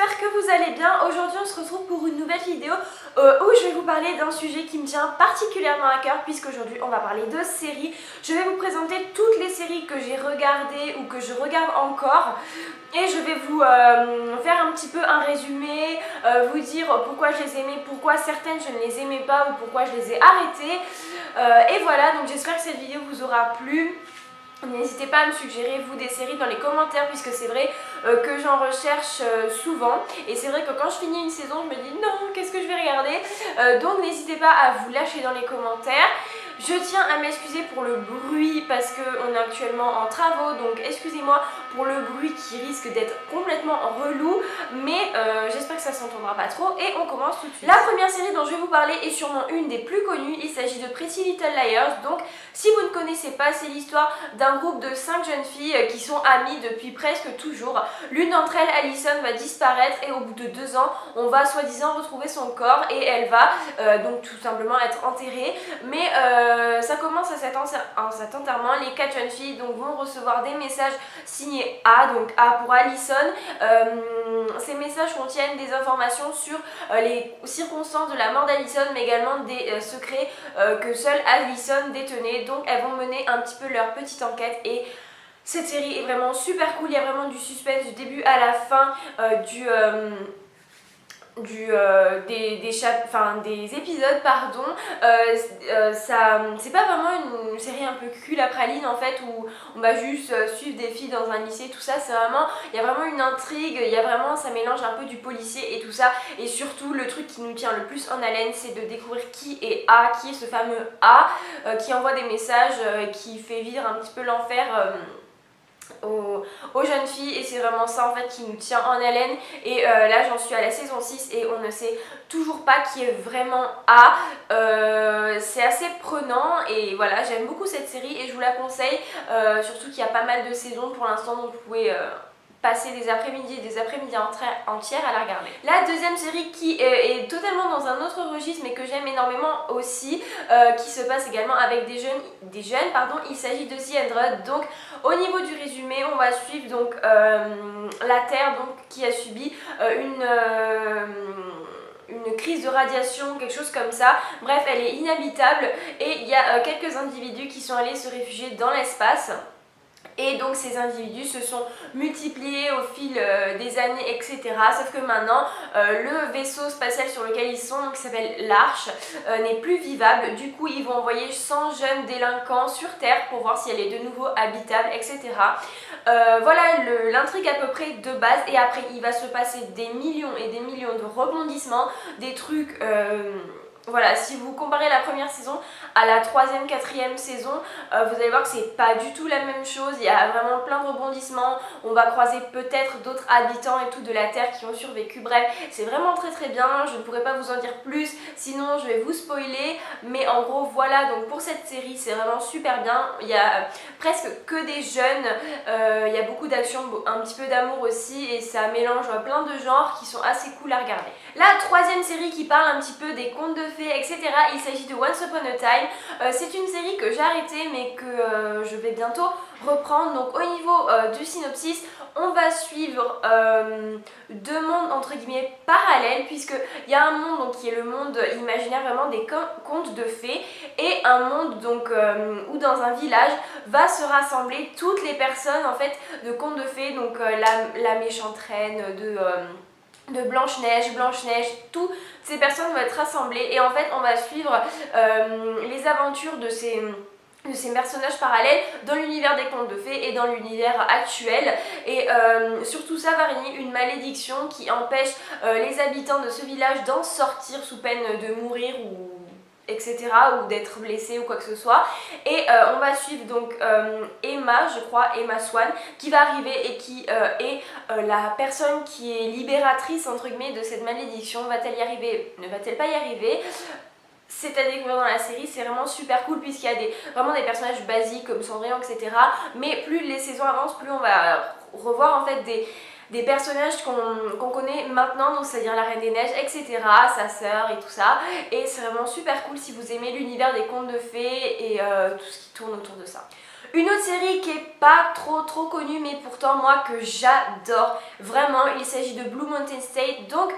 j'espère que vous allez bien. Aujourd'hui on se retrouve pour une nouvelle vidéo où je vais vous parler d'un sujet qui me tient particulièrement à cœur, puisqu'aujourd'hui on va parler de séries. Je vais vous présenter toutes les séries que j'ai regardées ou que je regarde encore, et je vais vous faire un petit peu un résumé, vous dire pourquoi je les aimais, pourquoi certaines je ne les aimais pas ou pourquoi je les ai arrêtées. Et voilà, donc j'espère que cette vidéo vous aura plu. N'hésitez pas à me suggérer vous des séries dans les commentaires, puisque c'est vrai que j'en recherche souvent, et c'est vrai que quand je finis une saison je me dis non, qu'est-ce que je vais regarder, donc n'hésitez pas à vous lâcher dans les commentaires. Je tiens à m'excuser pour le bruit parce qu'on est actuellement en travaux, donc excusez-moi pour le bruit qui risque d'être complètement relou, mais j'espère que ça s'entendra pas trop, et on commence tout de suite. La première série dont je vais vous parler est sûrement une des plus connues, il s'agit de Pretty Little Liars. Donc si vous ne connaissez pas, c'est l'histoire d'un groupe de 5 jeunes filles qui sont amies depuis presque toujours. L'une d'entre elles, Allison, va disparaître, et au bout de 2 ans on va soi-disant retrouver son corps et elle va donc tout simplement être enterrée. Mais ça commence à cet enterrement, les 4 jeunes filles donc vont recevoir des messages signés A, donc A pour Allison. Ces messages contiennent des informations sur les circonstances de la mort d'Allison, mais également des secrets que seule Allison détenait. Donc elles vont mener un petit peu leur petite enquête, et cette série est vraiment super cool. Il y a vraiment du suspense du début à la fin des épisodes, pardon. C'est pas vraiment une série un peu cul à praline en fait, où on va juste suivre des filles dans un lycée, tout ça. C'est vraiment, il y a vraiment une intrigue, il y a vraiment, ça mélange un peu du policier et tout ça. Et surtout le truc qui nous tient le plus en haleine, c'est de découvrir qui est A, qui est ce fameux A qui envoie des messages, qui fait vivre un petit peu l'enfer aux jeunes filles, et c'est vraiment ça en fait qui nous tient en haleine. Et là j'en suis à la saison 6 et on ne sait toujours pas qui est vraiment A. C'est assez prenant, et voilà, j'aime beaucoup cette série et je vous la conseille, surtout qu'il y a pas mal de saisons pour l'instant, donc vous pouvez passer des après-midi et des après-midi entières à la regarder. La deuxième série qui est totalement dans un autre registre, mais que j'aime énormément aussi, qui se passe également avec des jeunes, il s'agit de The Android. Donc au niveau du résumé, on va suivre donc la Terre, donc qui a subi une crise de radiation, quelque chose comme ça. Bref, elle est inhabitable, et il y a quelques individus qui sont allés se réfugier dans l'espace. Et donc ces individus se sont multipliés au fil des années, etc. Sauf que maintenant, le vaisseau spatial sur lequel ils sont, donc qui s'appelle l'Arche, n'est plus vivable. Du coup, ils vont envoyer 100 jeunes délinquants sur Terre pour voir si elle est de nouveau habitable, etc. Voilà l'intrigue à peu près de base. Et après, il va se passer des millions et des millions de rebondissements, des trucs... Voilà, si vous comparez la première saison à la 3e, 4e saison, vous allez voir que c'est pas du tout la même chose. Il y a vraiment plein de rebondissements. On va croiser peut-être d'autres habitants et tout de la Terre qui ont survécu. Bref, c'est vraiment très très bien. Je ne pourrais pas vous en dire plus, sinon je vais vous spoiler. Mais en gros, voilà, donc pour cette série, c'est vraiment super bien. Il y a presque que des jeunes. Il y a beaucoup d'action, un petit peu d'amour aussi, et ça mélange plein de genres qui sont assez cool à regarder. La 3e série qui parle un petit peu des contes de fées, etc. Il s'agit de Once Upon a Time. C'est une série que j'ai arrêtée, mais que je vais bientôt reprendre. Donc au niveau du synopsis, on va suivre 2 mondes entre guillemets parallèles, puisqu'il y a un monde donc, qui est le monde imaginaire vraiment des contes de fées, et un monde donc où dans un village va se rassembler toutes les personnes en fait de contes de fées, donc la méchante reine de Blanche-Neige, toutes ces personnes vont être rassemblées, et en fait on va suivre les aventures de ces personnages parallèles dans l'univers des contes de fées et dans l'univers actuel. Et surtout ça va régner une malédiction qui empêche les habitants de ce village d'en sortir sous peine de mourir ou etc. ou d'être blessé ou quoi que ce soit. Et on va suivre donc Emma, je crois, Emma Swan, qui va arriver et qui est la personne qui est libératrice entre guillemets de cette malédiction. Va-t-elle y arriver? Ne va-t-elle pas y arriver? C'est à découvrir dans la série, c'est vraiment super cool, puisqu'il y a vraiment des personnages basiques comme Cendrillon, etc. Mais plus les saisons avancent, plus on va revoir en fait des personnages qu'on connaît maintenant, donc c'est-à-dire la Reine des Neiges, etc., sa sœur et tout ça. Et c'est vraiment super cool si vous aimez l'univers des contes de fées et tout ce qui tourne autour de ça. Une autre série qui est pas trop connue mais pourtant moi que j'adore vraiment, il s'agit de Blue Mountain State. Donc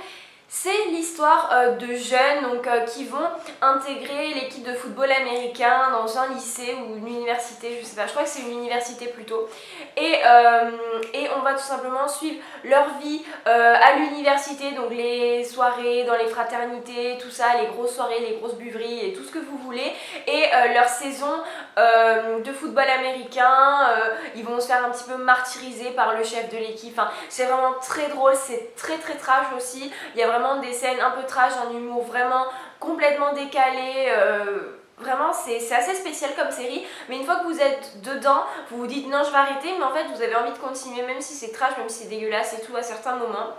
c'est l'histoire de jeunes qui vont intégrer l'équipe de football américain dans un lycée ou une université, je sais pas, je crois que c'est une université plutôt. Et on va tout simplement suivre leur vie à l'université, donc les soirées dans les fraternités, tout ça, les grosses soirées, les grosses buveries et tout ce que vous voulez. Et leur saison de football américain, ils vont se faire un petit peu martyriser par le chef de l'équipe. Enfin, c'est vraiment très drôle, c'est très trash aussi. Il y a vraiment des scènes un peu trash, un humour vraiment complètement décalé. Vraiment c'est assez spécial comme série, mais une fois que vous êtes dedans, vous vous dites non je vais arrêter, mais en fait vous avez envie de continuer même si c'est trash, même si c'est dégueulasse et tout à certains moments.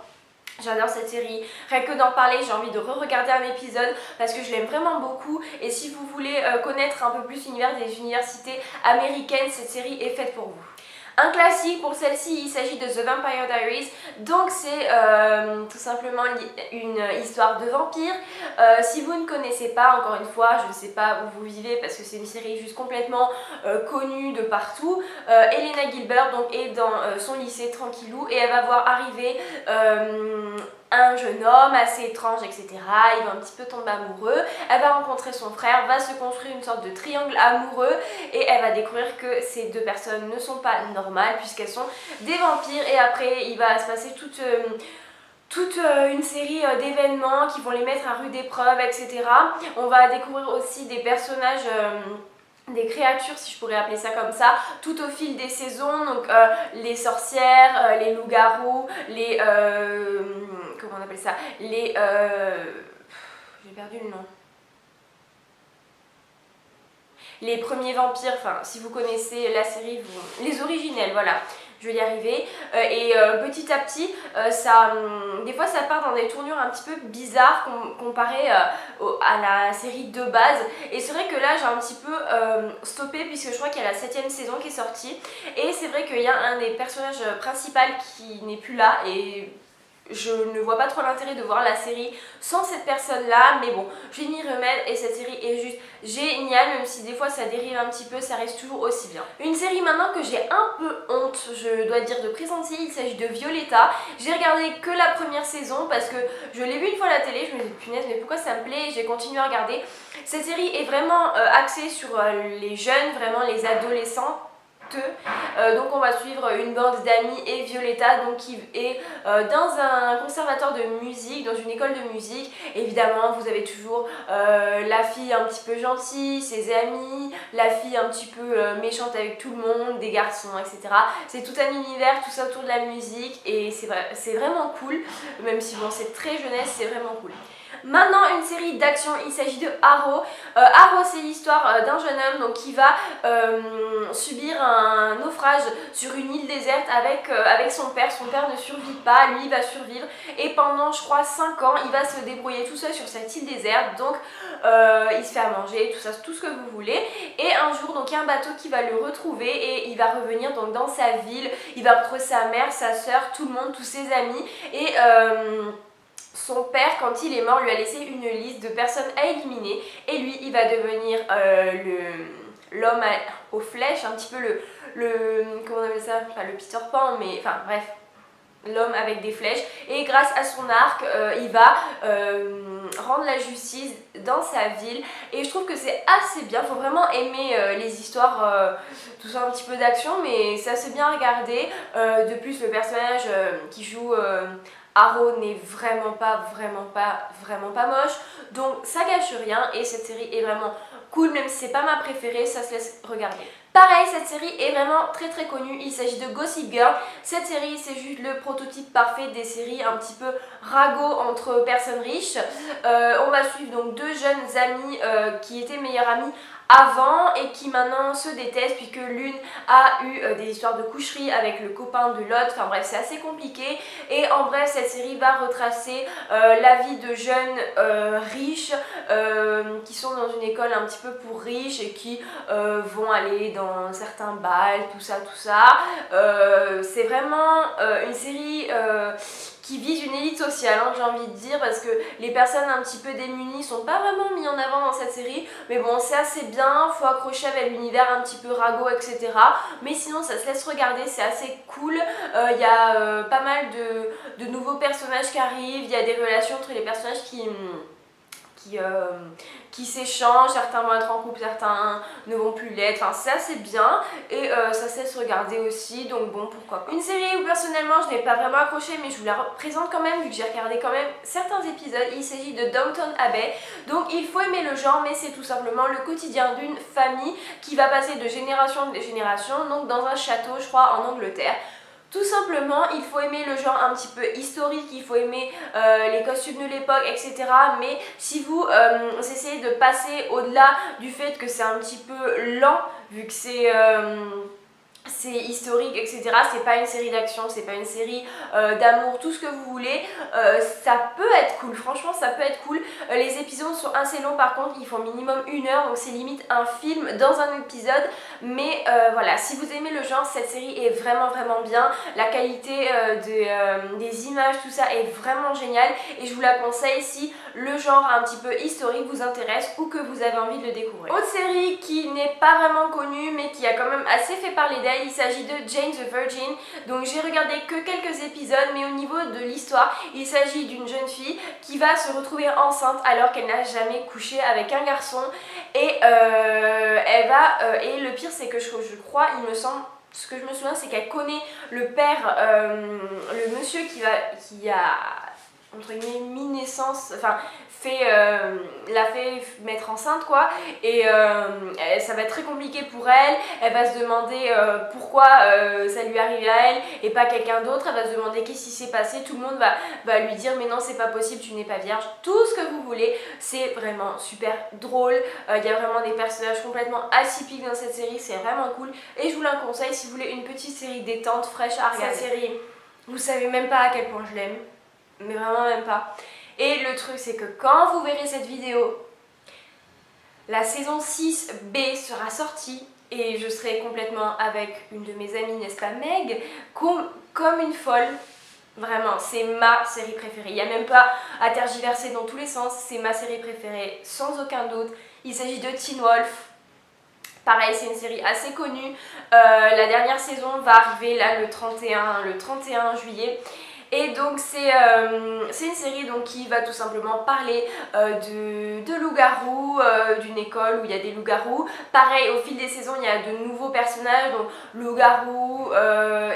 J'adore cette série, rien que d'en parler j'ai envie de re-regarder un épisode parce que je l'aime vraiment beaucoup. Et si vous voulez connaître un peu plus l'univers des universités américaines, cette série est faite pour vous. Un classique pour celle-ci, il s'agit de The Vampire Diaries, donc c'est tout simplement une histoire de vampire. Si vous ne connaissez pas, encore une fois, je ne sais pas où vous vivez parce que c'est une série juste complètement connue de partout. Elena Gilbert donc, est dans son lycée tranquillou et elle va voir arriver un jeune homme assez étrange, etc. Il va un petit peu tomber amoureux, elle va rencontrer son frère, va se construire une sorte de triangle amoureux et elle va découvrir que ces deux personnes ne sont pas normales puisqu'elles sont des vampires. Et après il va se passer toute une série d'événements qui vont les mettre à rude épreuve, etc. On va découvrir aussi des personnages... des créatures, si je pourrais appeler ça comme ça, tout au fil des saisons, donc les sorcières, les loups-garous, les... comment on appelle ça, les... j'ai perdu le nom. Les premiers vampires, enfin si vous connaissez la série, les originels, voilà. Je vais y arriver. Petit à petit, des fois ça part dans des tournures un petit peu bizarres comparé à la série de base. Et c'est vrai que là j'ai un petit peu stoppé puisque je crois qu'il y a la 7ème saison qui est sortie. Et c'est vrai qu'il y a un des personnages principaux qui n'est plus là et... je ne vois pas trop l'intérêt de voir la série sans cette personne-là, mais bon, je vais m'y remettre et cette série est juste géniale, même si des fois ça dérive un petit peu, ça reste toujours aussi bien. Une série maintenant que j'ai un peu honte, je dois dire, de présenter, il s'agit de Violetta. J'ai regardé que la première saison parce que je l'ai vue une fois à la télé, je me dis punaise mais pourquoi ça me plaît, j'ai continué à regarder. Cette série est vraiment axée sur les jeunes, vraiment les adolescents. Donc on va suivre une bande d'amis et Violetta donc qui est dans un conservatoire de musique, dans une école de musique. Évidemment vous avez toujours la fille un petit peu gentille, ses amis, la fille un petit peu méchante avec tout le monde, des garçons, etc. C'est tout un univers, tout ça autour de la musique et c'est vraiment cool, même si bon c'est très jeunesse, c'est vraiment cool. Maintenant une série d'action, il s'agit de Arrow. Arrow c'est l'histoire d'un jeune homme donc, qui va subir un naufrage sur une île déserte avec son père. Son père ne survit pas, lui il va survivre et pendant je crois 5 ans il va se débrouiller tout seul sur cette île déserte. Donc il se fait à manger, tout ça, tout ce que vous voulez. Et un jour donc il y a un bateau qui va le retrouver et il va revenir donc dans sa ville. Il va retrouver sa mère, sa soeur, tout le monde, tous ses amis et... son père, quand il est mort, lui a laissé une liste de personnes à éliminer et lui, il va devenir l'homme aux flèches, un petit peu comment on appelle ça, pas le Peter Pan, mais enfin bref, l'homme avec des flèches. Et grâce à son arc, il va rendre la justice dans sa ville et je trouve que c'est assez bien. Il faut vraiment aimer les histoires, tout ça un petit peu d'action, mais c'est assez bien à regarder. De plus, le personnage qui joue... Arrow n'est vraiment pas moche, donc ça gâche rien et cette série est vraiment cool, même si c'est pas ma préférée, ça se laisse regarder. Pareil, cette série est vraiment très connue, il s'agit de Gossip Girl. Cette série c'est juste le prototype parfait des séries un petit peu ragot entre personnes riches. On va suivre donc deux jeunes amies qui étaient meilleures amies avant et qui maintenant se détestent puisque l'une a eu des histoires de coucherie avec le copain de l'autre, enfin bref c'est assez compliqué. Et en bref cette série va retracer la vie de jeunes riches qui sont dans une école un petit peu pour riches et qui vont aller dans certains bals, tout ça. C'est vraiment une série qui vise une élite sociale, hein, j'ai envie de dire, parce que les personnes un petit peu démunies sont pas vraiment mises en avant dans cette série, mais bon, c'est assez bien, faut accrocher avec l'univers un petit peu ragot, etc. Mais sinon, ça se laisse regarder, c'est assez cool. Il y a pas mal de nouveaux personnages qui arrivent, il y a des relations entre les personnages qui s'échangent, certains vont être en couple, certains ne vont plus l'être, enfin c'est assez bien et ça se laisse regarder aussi, donc bon, pourquoi pas. Une série où personnellement je n'ai pas vraiment accroché, mais je vous la présente quand même vu que j'ai regardé quand même certains épisodes. Il s'agit de Downton Abbey. Donc il faut aimer le genre, mais c'est tout simplement le quotidien d'une famille qui va passer de génération en génération, donc dans un château, je crois, en Angleterre. Tout simplement, il faut aimer le genre un petit peu historique, il faut aimer les costumes de l'époque, etc. Mais si vous essayez de passer au-delà du fait que c'est un petit peu lent, vu que c'est historique, etc. C'est pas une série d'action, c'est pas une série d'amour, tout ce que vous voulez. Ça peut être cool, franchement ça peut être cool. Les épisodes sont assez longs par contre, ils font minimum 1 heure, donc c'est limite un film dans un épisode. Mais voilà, si vous aimez le genre, cette série est vraiment bien. La qualité des images, tout ça est vraiment génial et je vous la conseille si le genre un petit peu historique vous intéresse ou que vous avez envie de le découvrir. Autre série qui n'est pas vraiment connue mais qui a quand même assez fait parler d'elle, il s'agit de Jane the Virgin. Donc j'ai regardé que quelques épisodes, mais au niveau de l'histoire, il s'agit d'une jeune fille qui va se retrouver enceinte alors qu'elle n'a jamais couché avec un garçon et et le pire c'est que je crois, il me semble, ce que je me souviens c'est qu'elle connaît le père, le monsieur qui a entre guillemets mis naissance, enfin l'a fait mettre enceinte quoi, et ça va être très compliqué pour elle va se demander pourquoi ça lui arrive à elle et pas quelqu'un d'autre, elle va se demander qu'est-ce qui s'est passé, tout le monde va lui dire mais non c'est pas possible, tu n'es pas vierge, tout ce que vous voulez, c'est vraiment super drôle, il y a vraiment des personnages complètement atypiques dans cette série, c'est vraiment cool et je vous la conseille si vous voulez une petite série détente, fraîche à regarder. Cette série, vous savez même pas à quel point je l'aime, mais vraiment même pas. Et le truc c'est que quand vous verrez cette vidéo, la saison 6B sera sortie et je serai complètement avec une de mes amies, n'est-ce pas Meg, comme une folle. Vraiment, c'est ma série préférée. Il n'y a même pas à tergiverser dans tous les sens, c'est ma série préférée sans aucun doute. Il s'agit de Teen Wolf. Pareil, c'est une série assez connue. La dernière saison va arriver là le 31 juillet. Et donc c'est une série donc, qui va tout simplement parler de loups-garous, d'une école où il y a des loups-garous. Pareil, au fil des saisons, il y a de nouveaux personnages, donc loups-garous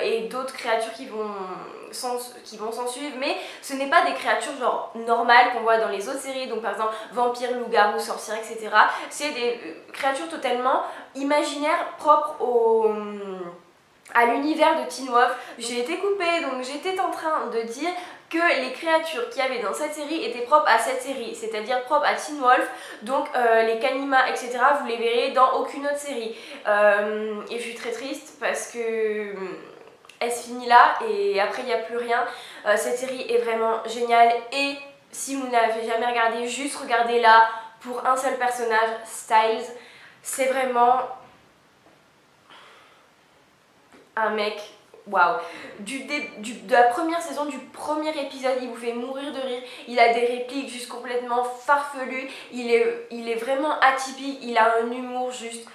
et d'autres créatures qui vont s'en suivre, mais ce n'est pas des créatures genre normales qu'on voit dans les autres séries, donc par exemple vampires, loups-garous, sorcières, etc. C'est des créatures totalement imaginaires, propres à l'univers de Teen Wolf. J'ai été coupée, donc j'étais en train de dire que les créatures qu'il y avait dans cette série étaient propres à cette série, c'est-à-dire propres à Teen Wolf, donc les Kanima, etc. vous les verrez dans aucune autre série. Et je suis très triste parce que elle se finit là et après il n'y a plus rien. Cette série est vraiment géniale et si vous n'avez jamais regardé, juste regardez-la pour un seul personnage, Styles. C'est vraiment un mec, waouh. De la première saison, du premier épisode, il vous fait mourir de rire. Il a des répliques juste complètement farfelues. Il est vraiment atypique. Il a un humour juste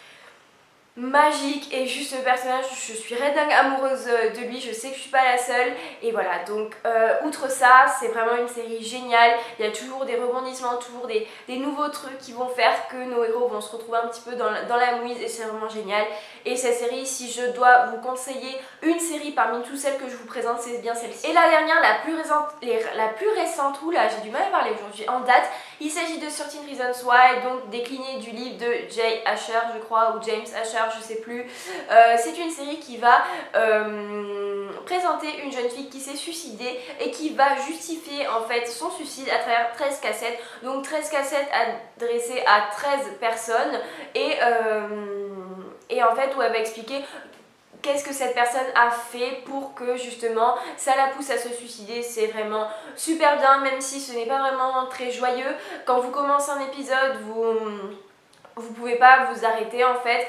magique et juste ce personnage, je suis dingue amoureuse de lui, je sais que je suis pas la seule et voilà. Donc outre ça, c'est vraiment une série géniale, il y a toujours des rebondissements, toujours des nouveaux trucs qui vont faire que nos héros vont se retrouver un petit peu dans la mouise et c'est vraiment génial. Et cette série, si je dois vous conseiller une série parmi toutes celles que je vous présente, c'est bien celle-ci. Et la dernière, la plus récente, oula j'ai du mal à parler aujourd'hui, en date, il s'agit de 13 Reasons Why, donc décliné du livre de Jay Asher, je crois, ou James Asher, je sais plus. C'est une série qui va présenter une jeune fille qui s'est suicidée et qui va justifier en fait son suicide à travers 13 cassettes. Donc 13 cassettes adressées à 13 personnes et en fait où elle va expliquer qu'est-ce que cette personne a fait pour que justement ça la pousse à se suicider. C'est vraiment super bien, même si ce n'est pas vraiment très joyeux. Quand vous commencez un épisode, vous pouvez pas vous arrêter en fait.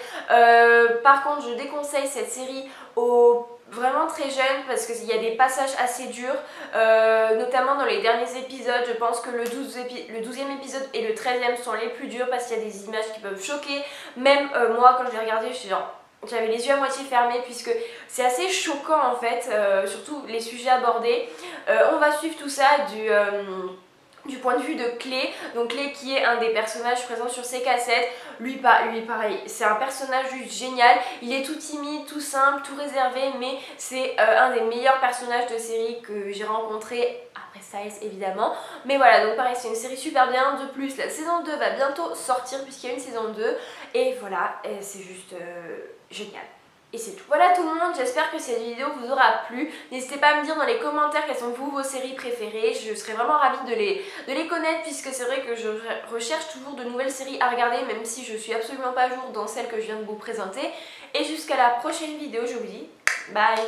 Par contre, je déconseille cette série aux vraiment très jeune parce qu'il y a des passages assez durs, notamment dans les derniers épisodes. Je pense que le 12e épisode et le 13e sont les plus durs parce qu'il y a des images qui peuvent choquer. Même moi quand je l'ai regardé, j'avais les yeux à moitié fermés puisque c'est assez choquant en fait, surtout les sujets abordés. On va suivre tout ça du point de vue de Clay, donc Clay qui est un des personnages présents sur ces cassettes. Lui pareil, c'est un personnage juste génial, il est tout timide, tout simple, tout réservé, mais c'est un des meilleurs personnages de série que j'ai rencontré, après Styles évidemment. Mais voilà, donc pareil, c'est une série super bien. De plus, la saison 2 va bientôt sortir puisqu'il y a une saison 2, et voilà, c'est juste génial. Et c'est tout. Voilà tout le monde, j'espère que cette vidéo vous aura plu. N'hésitez pas à me dire dans les commentaires quelles sont vos séries préférées. Je serais vraiment ravie de les connaître puisque c'est vrai que je recherche toujours de nouvelles séries à regarder, même si je suis absolument pas à jour dans celles que je viens de vous présenter. Et jusqu'à la prochaine vidéo, je vous dis bye.